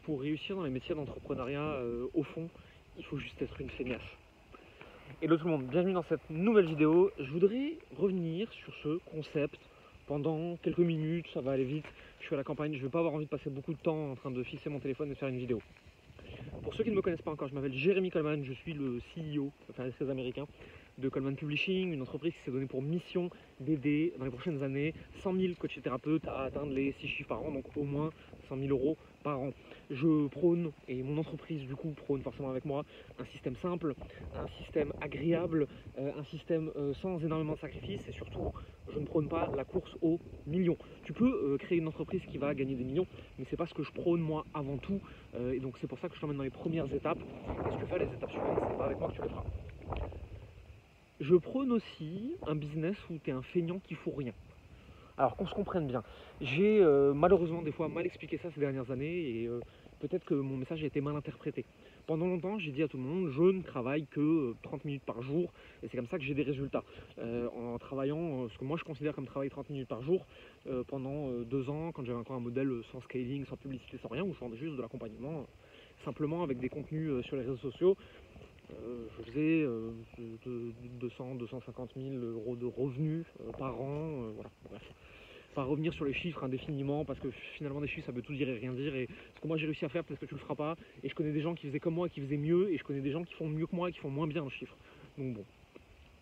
pour réussir dans les métiers d'entrepreneuriat, au fond, il faut juste être une feignasse. Hello tout le monde, bienvenue dans cette nouvelle vidéo. Je voudrais revenir sur ce concept pendant quelques minutes, ça va aller vite. Je suis à la campagne, je ne vais pas avoir envie de passer beaucoup de temps en train de fixer mon téléphone et de faire une vidéo. Pour ceux qui ne me connaissent pas encore, je m'appelle Jérémy Coleman, je suis le CEO, enfin les très américain, de Coleman Publishing, une entreprise qui s'est donnée pour mission d'aider dans les prochaines années 100 000 coachs et thérapeutes à atteindre les 6 chiffres par an, donc au moins 100 000 euros par an. Je prône, et mon entreprise du coup prône forcément avec moi, un système simple, un système agréable, un système sans énormément de sacrifices, et surtout je ne prône pas la course aux millions. Tu peux créer une entreprise qui va gagner des millions, mais c'est pas ce que je prône moi avant tout, et donc c'est pour ça que je t'emmène dans les premières étapes. Et ce que tu fais les étapes suivantes, c'est pas avec moi que tu le feras. Je prône aussi un business où tu es un feignant qui fout rien. Alors qu'on se comprenne bien, j'ai malheureusement des fois mal expliqué ça ces dernières années et peut-être que mon message a été mal interprété. Pendant longtemps, j'ai dit à tout le monde, je ne travaille que 30 minutes par jour et c'est comme ça que j'ai des résultats. En travaillant ce que moi je considère comme travail 30 minutes par jour pendant 2 ans, quand j'avais encore un modèle sans scaling, sans publicité, sans rien, où je vendais juste de l'accompagnement, simplement avec des contenus sur les réseaux sociaux. Je faisais 200-250 000 euros de revenus par an, voilà, bref. Pas revenir sur les chiffres indéfiniment parce que finalement des chiffres ça veut tout dire et rien dire, et ce que moi j'ai réussi à faire peut-être que tu le feras pas, et je connais des gens qui faisaient comme moi et qui faisaient mieux, et je connais des gens qui font mieux que moi et qui font moins bien en chiffres. Donc bon,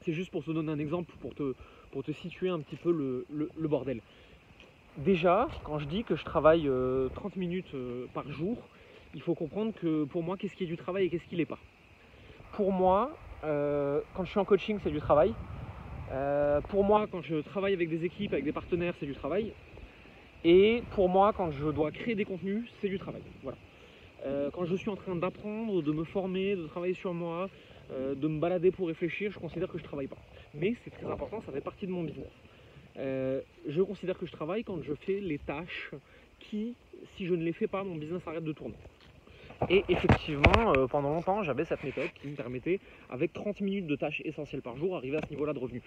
c'est juste pour te donner un exemple, pour te situer un petit peu le bordel. Déjà, quand je dis que je travaille 30 minutes par jour, il faut comprendre que pour moi, qu'est-ce qui est du travail et qu'est-ce qui l'est pas. Pour moi, quand je suis en coaching, c'est du travail. Pour moi, quand je travaille avec des équipes, avec des partenaires, c'est du travail. Et pour moi, quand je dois créer des contenus, c'est du travail. Voilà. Quand je suis en train d'apprendre, de me former, de travailler sur moi, de me balader pour réfléchir, je considère que je ne travaille pas. Mais c'est très important, ça fait partie de mon business. Je considère que je travaille quand je fais les tâches qui, si je ne les fais pas, mon business arrête de tourner. Et effectivement, pendant longtemps, j'avais cette méthode qui me permettait, avec 30 minutes de tâches essentielles par jour, d'arriver à ce niveau-là de revenus.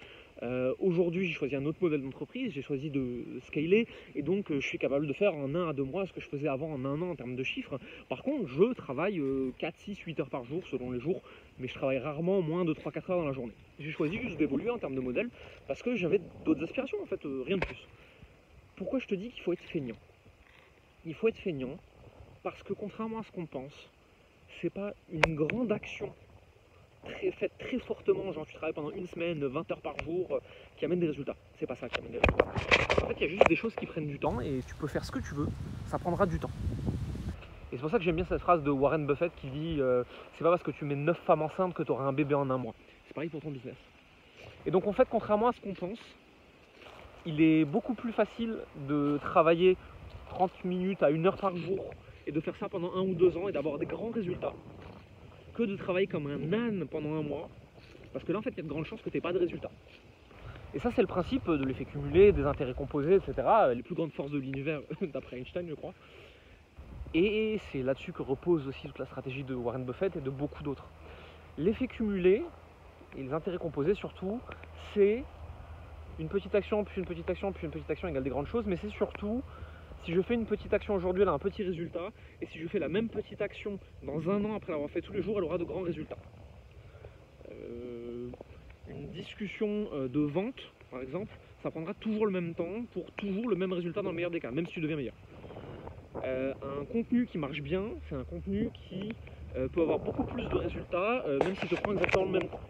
Aujourd'hui, j'ai choisi un autre modèle d'entreprise, j'ai choisi de scaler, et donc je suis capable de faire en 1 à 2 mois ce que je faisais avant en 1 an en termes de chiffres. Par contre, je travaille 4, 6, 8 heures par jour selon les jours, mais je travaille rarement moins de 3-4 heures dans la journée. J'ai choisi juste d'évoluer en termes de modèle, parce que j'avais d'autres aspirations en fait, rien de plus. Pourquoi je te dis qu'il faut être feignant ? Il faut être feignant parce que contrairement à ce qu'on pense, c'est pas une grande action faite très fortement, genre tu travailles pendant une semaine, 20 heures par jour, qui amène des résultats. C'est pas ça qui amène des résultats. En fait, il y a juste des choses qui prennent du temps et tu peux faire ce que tu veux, ça prendra du temps. Et c'est pour ça que j'aime bien cette phrase de Warren Buffett qui dit c'est pas parce que tu mets 9 femmes enceintes que tu auras un bébé en 1 mois. C'est pareil pour ton business. Et donc en fait, contrairement à ce qu'on pense, il est beaucoup plus facile de travailler 30 minutes à 1 heure par jour et de faire ça pendant 1 ou 2 ans et d'avoir des grands résultats, que de travailler comme un âne pendant 1 mois, parce que là en fait il y a de grandes chances que tu n'aies pas de résultats. Et ça c'est le principe de l'effet cumulé, des intérêts composés, etc., les plus grandes forces de l'univers d'après Einstein je crois. Et c'est là-dessus que repose aussi toute la stratégie de Warren Buffett et de beaucoup d'autres. L'effet cumulé et les intérêts composés surtout, c'est une petite action, puis une petite action, puis une petite action égale des grandes choses, mais c'est surtout, si je fais une petite action aujourd'hui, elle a un petit résultat, et si je fais la même petite action dans 1 an après l'avoir fait tous les jours, elle aura de grands résultats. Une discussion de vente, par exemple, ça prendra toujours le même temps pour toujours le même résultat dans le meilleur des cas, même si tu deviens meilleur. Un contenu qui marche bien, c'est un contenu qui peut avoir beaucoup plus de résultats, même si tu prends exactement le même temps.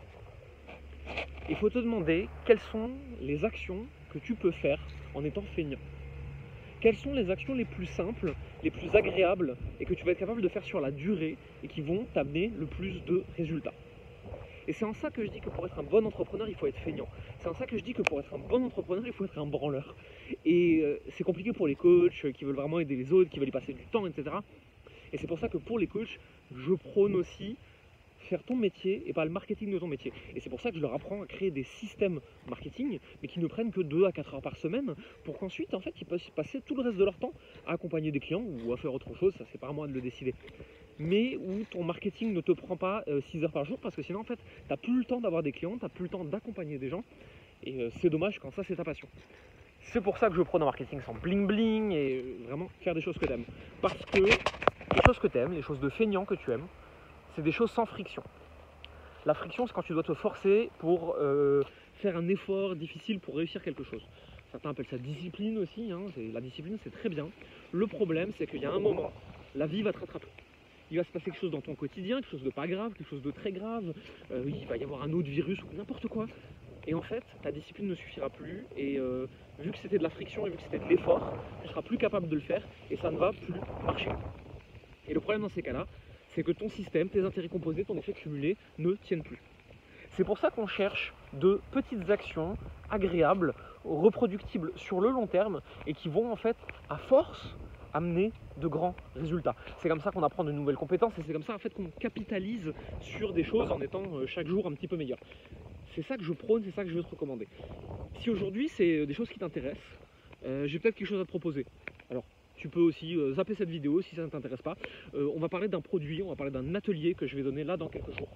Il faut te demander quelles sont les actions que tu peux faire en étant feignant. Quelles sont les actions les plus simples, les plus agréables et que tu vas être capable de faire sur la durée et qui vont t'amener le plus de résultats. Et c'est en ça que je dis que pour être un bon entrepreneur, il faut être feignant. C'est en ça que je dis que pour être un bon entrepreneur, il faut être un branleur. Et c'est compliqué pour les coachs qui veulent vraiment aider les autres, qui veulent y passer du temps, etc. Et c'est pour ça que pour les coachs, je prône aussi faire ton métier et pas le marketing de ton métier. Et c'est pour ça que je leur apprends à créer des systèmes marketing, mais qui ne prennent que 2 à 4 heures par semaine, pour qu'ensuite, en fait, ils puissent passer tout le reste de leur temps à accompagner des clients ou à faire autre chose, ça c'est pas à moi de le décider. Mais où ton marketing ne te prend pas 6 heures par jour, parce que sinon, en fait, tu n'as plus le temps d'avoir des clients, tu n'as plus le temps d'accompagner des gens, et c'est dommage quand ça c'est ta passion. C'est pour ça que je prône un marketing sans bling bling et vraiment faire des choses que tu aimes. Parce que Les choses que tu aimes, les choses de feignant que tu aimes, c'est des choses sans friction. La friction, c'est quand tu dois te forcer pour faire un effort difficile pour réussir quelque chose. Certains appellent ça discipline aussi, hein. La discipline c'est très bien. Le problème c'est qu'il y a un moment, la vie va te rattraper. Il va se passer quelque chose dans ton quotidien, quelque chose de pas grave, quelque chose de très grave, il va y avoir un autre virus ou n'importe quoi. Et en fait, ta discipline ne suffira plus et vu que c'était de la friction et vu que c'était de l'effort, tu seras plus capable de le faire et ça ne va plus marcher. Et le problème dans ces cas-là, c'est que ton système, tes intérêts composés, ton effet cumulé ne tiennent plus. C'est pour ça qu'on cherche de petites actions agréables, reproductibles sur le long terme et qui vont en fait, à force, amener de grands résultats. C'est comme ça qu'on apprend de nouvelles compétences et c'est comme ça en fait qu'on capitalise sur des choses en étant chaque jour un petit peu meilleur. C'est ça que je prône, c'est ça que je veux te recommander. Si aujourd'hui c'est des choses qui t'intéressent, j'ai peut-être quelque chose à te proposer. Alors, tu peux aussi zapper cette vidéo si ça ne t'intéresse pas. On va parler d'un produit, on va parler d'un atelier que je vais donner là dans quelques jours.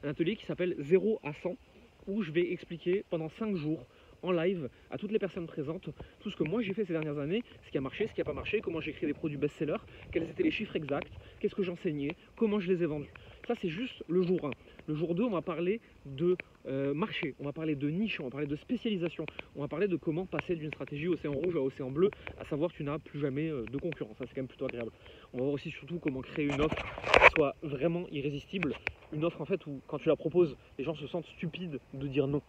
Un atelier qui s'appelle 0 à 100, où je vais expliquer pendant 5 jours en live à toutes les personnes présentes tout ce que moi j'ai fait ces dernières années, ce qui a marché, ce qui n'a pas marché, comment j'ai créé des produits best-sellers, quels étaient les chiffres exacts, qu'est-ce que j'enseignais, comment je les ai vendus. Ça c'est juste le jour 1. Le jour 2, on va parler de marché, on va parler de niche, on va parler de spécialisation, on va parler de comment passer d'une stratégie océan rouge à océan bleu, à savoir que tu n'as plus jamais de concurrence. Ça c'est quand même plutôt agréable. On va voir aussi surtout comment créer une offre qui soit vraiment irrésistible, une offre en fait où quand tu la proposes, les gens se sentent stupides de dire non.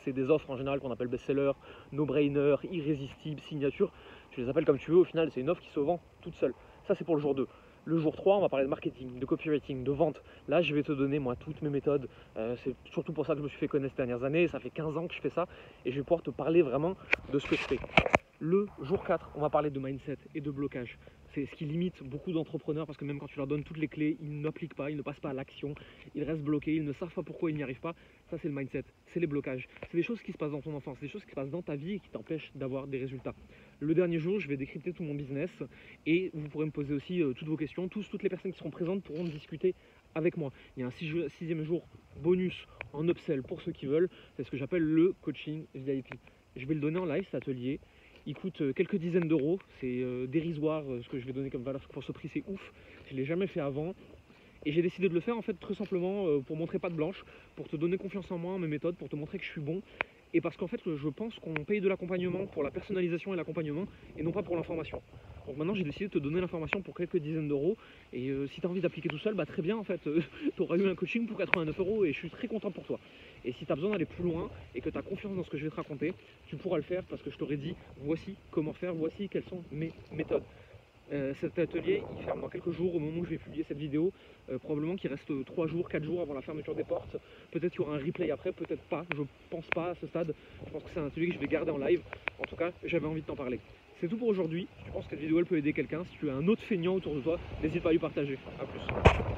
C'est des offres en général qu'on appelle best-seller, no-brainer, irrésistible, signature. Tu les appelles comme tu veux, au final c'est une offre qui se vend toute seule. Ça c'est pour le jour 2. Le jour 3, on va parler de marketing, de copywriting, de vente. Là, je vais te donner moi toutes mes méthodes. C'est surtout pour ça que je me suis fait connaître ces dernières années. Ça fait 15 ans que je fais ça et je vais pouvoir te parler vraiment de ce que je fais. Le jour 4, on va parler de mindset et de blocage. C'est ce qui limite beaucoup d'entrepreneurs parce que même quand tu leur donnes toutes les clés, ils n'appliquent pas, ils ne passent pas à l'action, ils restent bloqués, ils ne savent pas pourquoi ils n'y arrivent pas. Ça, c'est le mindset, c'est les blocages. C'est des choses qui se passent dans ton enfance, des choses qui se passent dans ta vie et qui t'empêchent d'avoir des résultats. Le dernier jour, je vais décrypter tout mon business et vous pourrez me poser aussi toutes vos questions. Toutes les personnes qui seront présentes pourront discuter avec moi. Il y a un 6e jour bonus en upsell pour ceux qui veulent. C'est ce que j'appelle le coaching VIP. Je vais le donner en live, cet atelier. Il coûte quelques dizaines d'euros, c'est dérisoire ce que je vais donner comme valeur pour ce prix, c'est ouf, je ne l'ai jamais fait avant. Et j'ai décidé de le faire en fait très simplement pour montrer patte blanche, pour te donner confiance en moi, en mes méthodes, pour te montrer que je suis bon. Et parce qu'en fait je pense qu'on paye de l'accompagnement pour la personnalisation et l'accompagnement et non pas pour l'information. Donc maintenant j'ai décidé de te donner l'information pour quelques dizaines d'euros. Et si tu as envie d'appliquer tout seul, bah très bien en fait, tu auras eu un coaching pour 89 euros et je suis très content pour toi. Et si tu as besoin d'aller plus loin et que tu as confiance dans ce que je vais te raconter, tu pourras le faire parce que je t'aurais dit voici comment faire, voici quelles sont mes méthodes. Cet atelier il ferme dans quelques jours au moment où je vais publier cette vidéo, probablement qu'il reste 3 jours, 4 jours avant la fermeture des portes. Peut-être qu'il y aura un replay après, peut-être pas, je pense pas à ce stade. Je pense que c'est un atelier que je vais garder en live. En tout cas, j'avais envie de t'en parler. C'est tout pour aujourd'hui. Si tu penses que cette vidéo elle peut aider quelqu'un, si tu as un autre feignant autour de toi, n'hésite pas à lui partager. A plus.